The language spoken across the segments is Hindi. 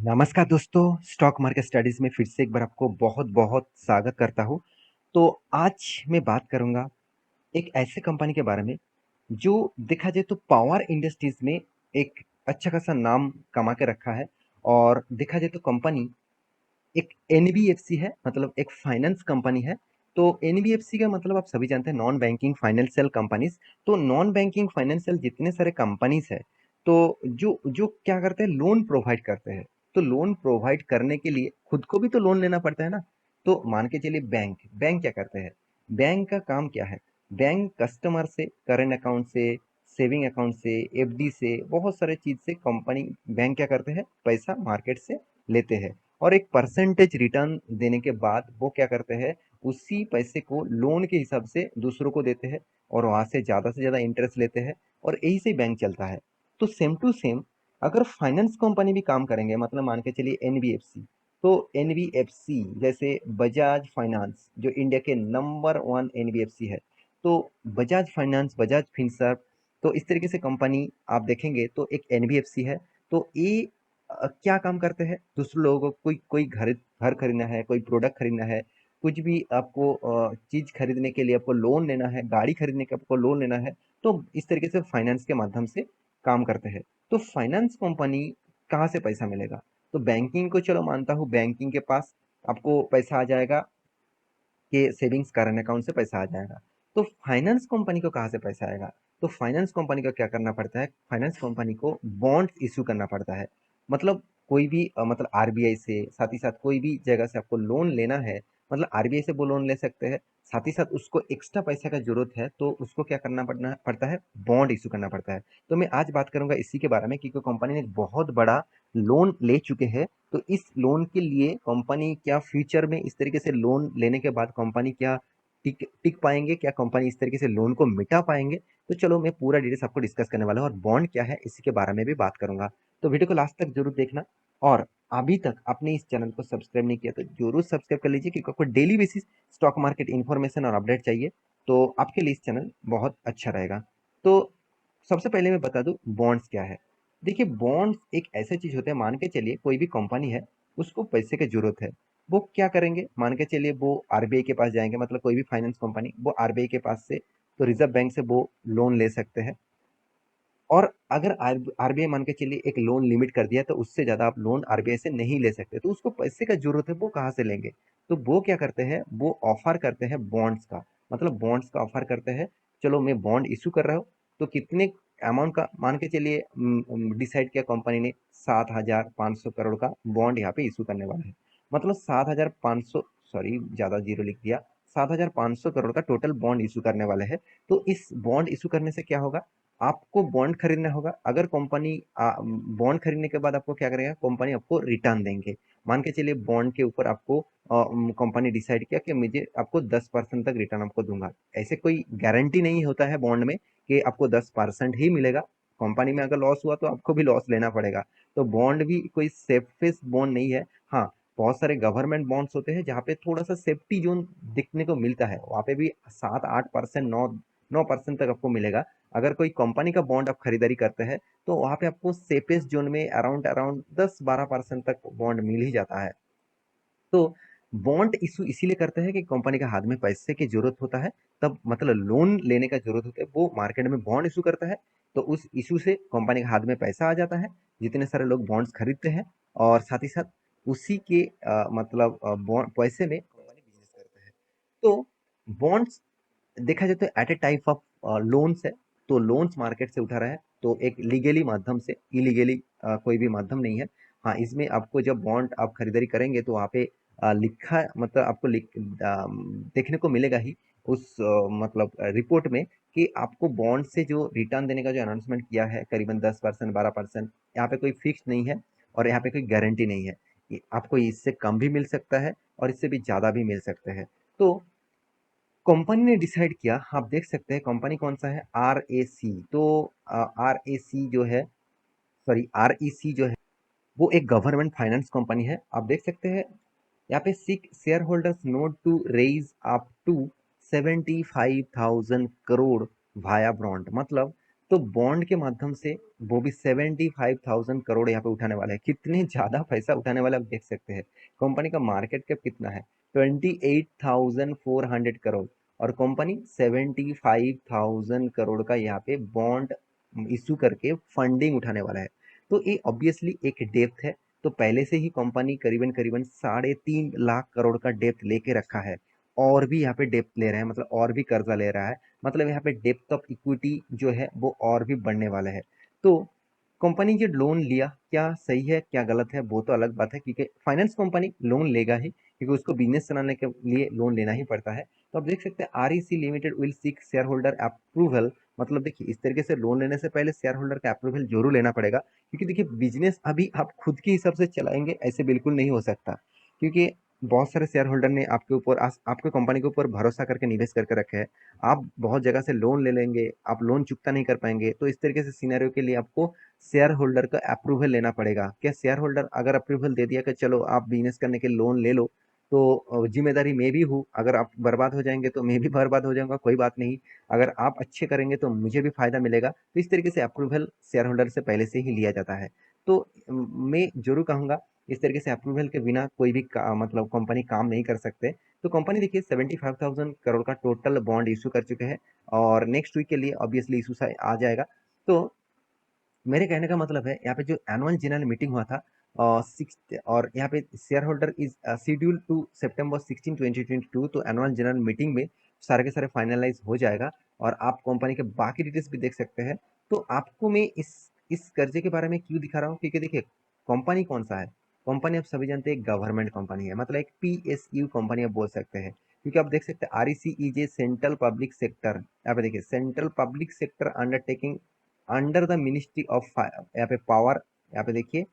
नमस्कार दोस्तों, स्टॉक मार्केट स्टडीज में फिर से एक बार आपको बहुत बहुत स्वागत करता हूँ। तो आज मैं बात करूँगा एक ऐसे कंपनी के बारे में जो देखा जाए तो पावर इंडस्ट्रीज में एक अच्छा खासा नाम कमा के रखा है। और देखा जाए तो कंपनी एक एनबीएफसी है, मतलब एक फाइनेंस कंपनी है। तो एनबीएफसी का मतलब आप सभी जानते हैं, नॉन बैंकिंग फाइनेंशियल कंपनीज। तो नॉन बैंकिंग फाइनेंशियल जितने सारे कंपनीज है, तो जो जो क्या करते हैं, लोन प्रोवाइड करते हैं। तो लोन प्रोवाइड करने के लिए खुद को भी तो लोन लेना पड़ता है ना। तो मान के चलिए, बैंक बैंक क्या करते हैं, बैंक का काम क्या है, बैंक कस्टमर से करेंट अकाउंट से, सेविंग अकाउंट से, एफडी से, बहुत सारे चीज से कंपनी बैंक क्या करते हैं, पैसा मार्केट से लेते हैं। और एक परसेंटेज रिटर्न देने के बाद वो क्या करते हैं, उसी पैसे को लोन के हिसाब से दूसरों को देते हैं और वहां से ज्यादा इंटरेस्ट लेते हैं। और यही से बैंक चलता है। तो सेम टू सेम अगर फाइनेंस कंपनी भी काम करेंगे, मतलब मान के चलिए एनबीएफसी। तो एनबीएफसी जैसे बजाज फाइनेंस जो इंडिया के नंबर वन एनबीएफसी है, तो बजाज फाइनेंस, बजाज फिनसर्व, तो इस तरीके से कंपनी आप देखेंगे तो एक एनबीएफसी है। तो ये क्या काम करते हैं, दूसरे लोगों को कोई कोई घर घर खरीदना है, कोई प्रोडक्ट खरीदना है, कुछ भी आपको चीज खरीदने के लिए आपको लोन लेना है, गाड़ी खरीदने के आपको लोन लेना है, तो इस तरीके से फाइनेंस के माध्यम से काम करते हैं। तो फाइनेंस कंपनी कहाँ से पैसा मिलेगा, तो बैंकिंग को चलो मानता हूँ, बैंकिंग के पास आपको पैसा आ जाएगा कि सेविंग्स करंट अकाउंट से पैसा आ जाएगा। तो फाइनेंस कंपनी को कहाँ से पैसा आएगा, तो फाइनेंस कंपनी को क्या करना पड़ता है, फाइनेंस कंपनी को बॉन्ड्स इशू करना पड़ता है। मतलब कोई भी मतलब आरबीआई से, साथ ही साथ कोई भी जगह से आपको लोन लेना है, मतलब आरबीआई से वो लोन ले सकते हैं। साथ ही साथ उसको एक्स्ट्रा पैसा का जरूरत है तो उसको क्या करना पड़ना पड़ता है, बॉन्ड इशू करना पड़ता है। तो मैं आज बात करूंगा इसी के बारे में, क्योंकि कंपनी ने एक बहुत बड़ा लोन ले चुके हैं। तो इस लोन के लिए कंपनी क्या फ्यूचर में इस तरीके से लोन लेने के बाद कंपनी क्या टिक टिक पाएंगे, क्या कंपनी इस तरीके से लोन को मिटा पाएंगे। तो चलो मैं पूरा डिटेल्स आपको डिस्कस करने वाला हूँ, और बॉन्ड क्या है इसी के बारे में भी बात करूंगा। तो वीडियो को लास्ट तक जरूर देखना। और अभी तक आपने इस चैनल को सब्सक्राइब नहीं किया तो जरूर सब्सक्राइब कर लीजिए, क्योंकि आपको daily basis stock market information और अपडेट चाहिए, तो आपके लिए इस चैनल बहुत अच्छा रहेगा। तो सबसे पहले मैं बता दूं बॉन्ड्स क्या है। देखिए, बॉन्ड्स एक ऐसे चीज होते हैं, मान के चलिए कोई भी कंपनी है, उसको पैसे की जरूरत है। वो क्या करेंगे, मान के चलिए वो आरबीआई के पास जाएंगे, मतलब कोई भी फाइनेंस कंपनी वो आरबीआई के पास से, तो रिजर्व बैंक से वो लोन ले सकते हैं। और अगर आरबीआई मान के चलिए एक लोन लिमिट कर दिया, तो उससे ज्यादा आप लोन आरबीआई से नहीं ले सकते, तो उसको पैसे का जरूरत है, वो कहाँ से लेंगे। तो वो क्या करते हैं, वो ऑफर करते हैं बॉन्ड्स का, मतलब बॉन्ड्स का ऑफर करते हैं। चलो मैं बॉन्ड इशू कर रहा हूँ, तो कितने अमाउंट का मान के चलिए डिसाइड किया कंपनी ने, 7,500 करोड़ का बॉन्ड यहाँ पे इशू करने वाला है। मतलब 7,500, सॉरी ज्यादा जीरो लिख दिया, 7,500 करोड़ का टोटल बॉन्ड इशू करने वाले हैं। तो इस बॉन्ड इशू करने से क्या होगा, आपको बॉन्ड खरीदना होगा। अगर कंपनी बॉन्ड खरीदने के बाद आपको क्या करेगा, कंपनी आपको रिटर्न देंगे। मान के चलिए बॉन्ड के ऊपर आपको कंपनी डिसाइड किया कि मुझे आपको 10% तक रिटर्न आपको दूंगा। ऐसे कोई गारंटी नहीं होता है बॉन्ड में कि आपको 10% ही मिलेगा। कंपनी में अगर लॉस हुआ तो आपको भी लॉस लेना पड़ेगा। तो बॉन्ड भी कोई सेफेस्ट बॉन्ड नहीं है। हाँ, बहुत सारे गवर्नमेंट बॉन्ड्स होते हैं जहाँ पे थोड़ा सा सेफ्टी जोन दिखने को मिलता है, वहाँ पे भी 7-8%, 9% तक आपको मिलेगा। अगर कोई कंपनी का बॉन्ड आप खरीदारी करते हैं, तो वहां पे आपको सेफेस्ट जोन में अराउंड अराउंड 10-12% तक बॉन्ड मिल ही जाता है। तो बॉन्ड इशू इसीलिए करते हैं कि कंपनी के हाथ में पैसे की जरूरत होता है, तब मतलब लोन लेने का जरूरत होता है, वो मार्केट में बॉन्ड इशू करता है। तो उस इशू से कंपनी के हाथ में पैसा आ जाता है, जितने सारे लोग बॉन्ड्स खरीदते हैं, और साथ ही साथ उसी के मतलब बॉन्ड पैसे में कंपनी बिजनेस करते हैं। तो बॉन्ड्स देखा जाए तो at a type of loans है। तो लोन्स मार्केट से उठा रहा है, तो एक लीगली माध्यम से, इलीगली कोई भी माध्यम नहीं है। हाँ, इसमें आपको जब बॉन्ड आप खरीदारी करेंगे तो वहाँ पे लिखा, मतलब आपको देखने को मिलेगा ही उस मतलब रिपोर्ट में, कि आपको बॉन्ड से जो रिटर्न देने का जो अनाउंसमेंट किया है, करीबन 10%, 12%, यहाँ पे कोई फिक्स नहीं है, और यहाँ पे कोई गारंटी नहीं है। आपको इससे कम भी मिल सकता है और इससे भी ज्यादा भी मिल सकते हैं। तो कंपनी ने डिसाइड किया, आप देख सकते हैं कंपनी कौन सा है, आर ए सी। तो आर ए सी जो है, सॉरी आर ई सी जो है, वो एक गवर्नमेंट फाइनेंस कंपनी है। आप देख सकते हैं यहाँ पे, seeks shareholders note to raise up to 75,000 crore via bond, मतलब तो बॉन्ड के माध्यम से वो भी 75,000 करोड़ यहाँ पे उठाने वाला है। कितने ज्यादा पैसा उठाने वाला आप देख सकते हैं। कंपनी का मार्केट कैप कितना है? 28,400 करोड़। और कंपनी 75,000 करोड़ का यहाँ पे बॉन्ड इशू करके फंडिंग उठाने वाला है। तो ये ऑब्वियसली एक डेप्थ है। तो पहले से ही कंपनी करीबन करीबन 3.5 लाख करोड़ का डेप्थ लेके रखा है। और भी यहाँ पे डेप्थ ले रहा है, मतलब और भी कर्जा ले रहा है। मतलब यहाँ पे डेप्थ ऑफ इक्विटी जो है वो और भी बढ़ने वाला है। तो कंपनी जो लोन लिया, क्या सही है क्या गलत है वो तो अलग बात है, क्योंकि फाइनेंस कंपनी लोन लेगा ही, क्योंकि उसको बिजनेस चलाने के लिए लोन लेना ही पड़ता है। तो आप देख सकते हैं REC limited will seek share holder approval. मतलब देखिए, इस तरीके से लोन लेने से पहले शेयर होल्डर का अप्रूवल जरूर लेना पड़ेगा, क्योंकि देखिए बिजनेस अभी आप खुद के हिसाब से चलाएंगे ऐसे बिल्कुल नहीं हो सकता। क्योंकि बहुत सारे शेयर होल्डर ने आपके ऊपर आपके कंपनी के ऊपर भरोसा करके निवेश करके रखे हैं। आप बहुत जगह से लोन ले लेंगे, आप लोन चुकता नहीं कर पाएंगे, तो इस तरीके से सिनेरियो के लिए आपको शेयर होल्डर का अप्रूवल लेना पड़ेगा। क्या शेयर होल्डर अगर अप्रूवल दे दिया कि चलो आप बिजनेस करने के लोन ले लो, तो जिम्मेदारी मैं भी हूँ, अगर आप बर्बाद हो जाएंगे तो मैं भी बर्बाद हो जाऊंगा, कोई बात नहीं। अगर आप अच्छे करेंगे तो मुझे भी फायदा मिलेगा। तो इस तरीके से अप्रूवल शेयर होल्डर से पहले से ही लिया जाता है। तो मैं जरूर कहूंगा, इस तरीके से अप्रूवल के बिना कोई भी मतलब कंपनी काम नहीं कर सकते। तो कंपनी देखिए 75,000 करोड़ का टोटल बॉन्ड इशू कर चुके हैं, और नेक्स्ट वीक के लिए ऑब्वियसली इशू आ जाएगा। तो मेरे कहने का मतलब है, यहाँ पे जो एनुअल जनरल मीटिंग हुआ था 6, और यहाँ पे share holder is schedule to September 16, 2022। तो एनुअल जनरल मीटिंग में सारे के सारे फाइनलाइज हो जाएगा, और आप कंपनी के बाकी डिटेल्स भी देख सकते हैं। तो आपको मैं इस कर्जे के बारे में क्यों दिखा रहा हूँ, क्योंकि देखिए कंपनी कौन सा है। कंपनी आप सभी जानते हैं गवर्नमेंट कंपनी है, मतलब एक पीएसयू कंपनी आप बोल सकते हैं। क्योंकि आप देख सकते हैं REC is a central public sector, यहाँ पे देखिए central public sector undertaking under the ministry of यहाँ पे पावर, यहाँ पे देखिए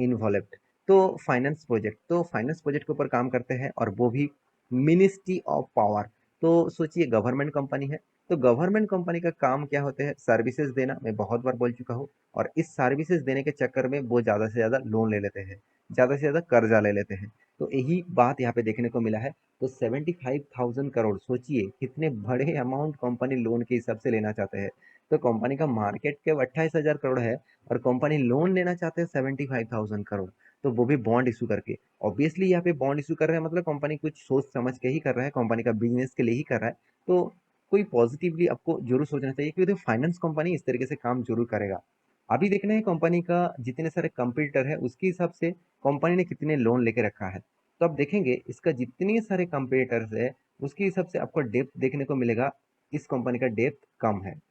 इन्वॉल्व्ड। तो फाइनेंस प्रोजेक्ट के ऊपर काम करते हैं, और वो भी मिनिस्ट्री ऑफ पावर। तो सोचिए गवर्नमेंट कंपनी है। तो गवर्नमेंट कंपनी का काम क्या होते हैं? सर्विसेज देना, मैं बहुत बार बोल चुका हूँ। और इस सर्विसेज देने के चक्कर में वो ज़्यादा से ज़्यादा लोन ले लेते हैं, ज़्यादा से ज़्यादा कर्जा ले लेते हैं। तो यही बात यहाँ पे देखने को मिला है। तो 75,000 करोड़, सोचिए कितने बड़े अमाउंट कंपनी लोन के हिसाब से लेना चाहते हैं। तो कंपनी का मार्केट कैप 28,000 करोड़ है, और कंपनी लोन लेना चाहते हैं 75,000 करोड़। तो वो भी बॉन्ड इशू करके। ऑब्वियसली यहाँ पे बॉन्ड इशू कर रहे हैं, मतलब कंपनी कुछ सोच समझ के ही कर रहा है, कंपनी का बिजनेस के लिए ही कर रहा है। तो कोई पॉजिटिवली आपको जरूर सोचना चाहिए, क्योंकि फाइनेंस कंपनी इस तरीके से काम जरूर करेगा। अभी देखना है कंपनी का जितने सारे कंप्यूटर है उसके हिसाब से कंपनी ने कितने लोन लेके रखा है। तो आप देखेंगे इसका जितने सारे कंप्यूटर्स है उसके हिसाब से आपको डेप्थ देखने को मिलेगा। इस कंपनी का डेप्थ कम है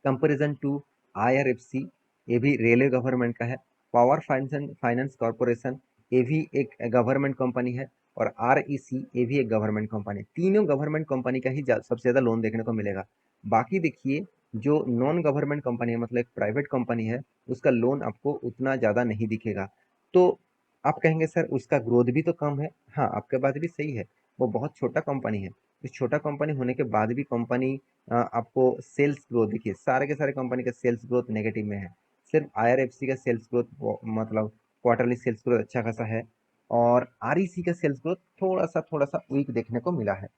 कंपेरिजन टू आईआरएफसी, ये भी रेलवे गवर्नमेंट का है। पावर फाइनेंस फाइनेंस कॉरपोरेशन, ये भी एक गवर्नमेंट कंपनी है। और आरईसी, ये भी एक गवर्नमेंट कंपनी। तीनों गवर्नमेंट कंपनी का ही सबसे ज़्यादा लोन देखने को मिलेगा। बाकी देखिए जो नॉन गवर्नमेंट कंपनी है, मतलब एक प्राइवेट कंपनी है, उसका लोन आपको उतना ज़्यादा नहीं दिखेगा। तो आप कहेंगे सर उसका ग्रोथ भी तो कम है। हाँ, आपके बात भी सही है। वो बहुत छोटा कंपनी है। इस छोटा कंपनी होने के बाद भी कंपनी आपको सेल्स ग्रोथ देखिए, सारे के सारे कंपनी का सेल्स ग्रोथ नेगेटिव में है। सिर्फ आईआरएफसी का सेल्स ग्रोथ मतलब क्वार्टरली सेल्स ग्रोथ अच्छा खासा है। और आरईसी का सेल्स ग्रोथ थोड़ा सा वीक देखने को मिला है।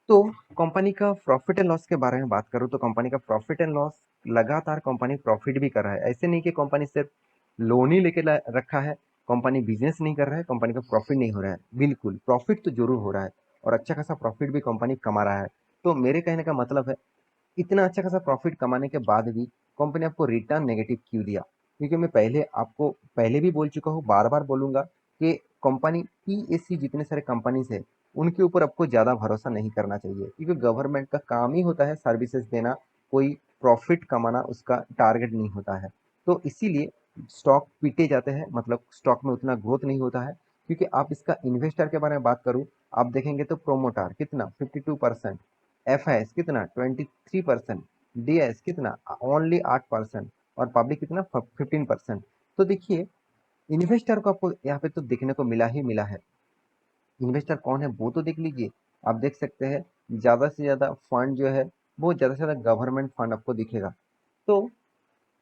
तो कंपनी का प्रॉफिट एंड लॉस के बारे में बात करूँ, तो कंपनी का प्रॉफिट एंड लॉस, लगातार कंपनी प्रॉफिट भी कर रहा है। ऐसे नहीं कि कंपनी सिर्फ लोन ही लेके रखा है, कंपनी बिजनेस नहीं कर रहा है, कंपनी का प्रॉफिट नहीं हो रहा है। बिल्कुल प्रॉफिट तो जरूर हो रहा है, और अच्छा खासा प्रॉफिट भी कंपनी कमा रहा है। तो मेरे कहने का मतलब है, इतना अच्छा खासा प्रॉफिट कमाने के बाद भी कंपनी आपको रिटर्न नेगेटिव क्यों दिया? क्योंकि मैं पहले भी बोल चुका हूँ, बार बार बोलूंगा कि कंपनी पीएससी जितने सारे कंपनीज है उनके ऊपर आपको ज़्यादा भरोसा नहीं करना चाहिए, क्योंकि गवर्नमेंट का काम ही होता है सर्विसेज देना, कोई प्रॉफिट कमाना उसका टारगेट नहीं होता है। तो इसीलिए स्टॉक पीटे जाते हैं, मतलब स्टॉक में उतना ग्रोथ नहीं होता है। क्योंकि आप इसका इन्वेस्टर के बारे में बात करूँ, आप देखेंगे तो प्रोमोटर कितना 52%, एफआईएस कितना 23%, डीएस कितना ओनली 8%, और पब्लिक कितना 15%। तो देखिए इन्वेस्टर को आपको यहाँ पे तो देखने को मिला ही मिला है। इन्वेस्टर कौन है वो तो देख लीजिए। आप देख सकते हैं ज़्यादा से ज़्यादा फंड जो है वो ज़्यादा से ज़्यादा गवर्नमेंट फंड आपको दिखेगा। तो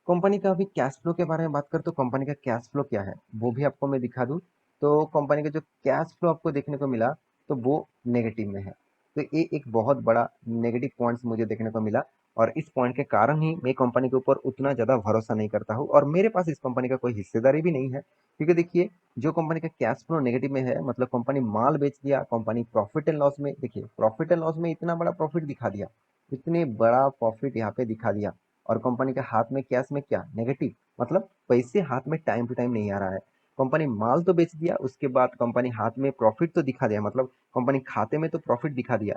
कंपनी का अभी कैश फ्लो के बारे में बात करें, तो कंपनी का कैश फ्लो क्या है वो भी आपको मैं दिखा दूं। तो कंपनी का जो कैश फ्लो आपको देखने को मिला, तो वो नेगेटिव में है। तो ये एक बहुत बड़ा नेगेटिव पॉइंट्स मुझे देखने को मिला। और इस पॉइंट के कारण ही मैं कंपनी के ऊपर उतना ज़्यादा भरोसा नहीं करता हूँ और मेरे पास इस कंपनी का कोई हिस्सेदारी भी नहीं है। क्योंकि देखिए, जो कंपनी का कैश फ्लो नेगेटिव में है, मतलब कंपनी माल बेच दिया, कंपनी प्रॉफिट एंड लॉस में, देखिए प्रॉफिट एंड लॉस में इतना बड़ा प्रॉफिट दिखा दिया, इतने बड़ा प्रॉफिट यहाँ पे दिखा दिया, और कंपनी के हाथ में कैश में क्या नेगेटिव, मतलब पैसे हाथ में टाइम टू टाइम नहीं आ रहा है। कंपनी माल तो बेच दिया, उसके बाद कंपनी हाथ में प्रॉफिट तो दिखा दिया, मतलब कंपनी खाते में तो प्रॉफिट दिखा दिया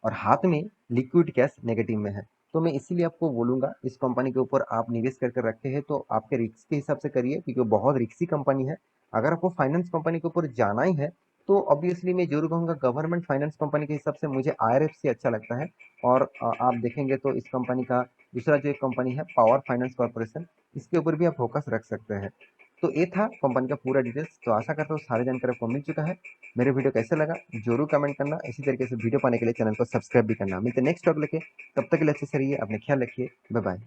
और हाथ में लिक्विड कैश नेगेटिव में है। तो मैं इसीलिए आपको बोलूंगा, इस कंपनी के ऊपर आप निवेश करके रखे हैं तो आपके रिस्क के हिसाब से करिए, क्योंकि वो बहुत रिस्की कंपनी है। अगर आपको फाइनेंस कंपनी के ऊपर जाना ही है तो ऑब्वियसली मैं जरूर कहूंगा गवर्नमेंट फाइनेंस कंपनी के हिसाब से मुझे आईआरएफसी अच्छा लगता है। और आप देखेंगे तो इस कंपनी का दूसरा जो एक कंपनी है पावर फाइनेंस कॉर्पोरेशन, इसके ऊपर भी आप फोकस रख सकते हैं। तो ये था कंपनी का पूरा डिटेल्स। तो आशा करता हूँ सारी जानकारी आपको मिल चुका है। मेरे वीडियो कैसे लगा जरूर कमेंट करना, इसी तरीके से वीडियो पाने के लिए चैनल को सब्सक्राइब भी करना। मिलते नेक्स्ट टॉक लेके, तब तक के लिए अच्छे से रहिए, अपने ख्याल रखिए, बाय बाय।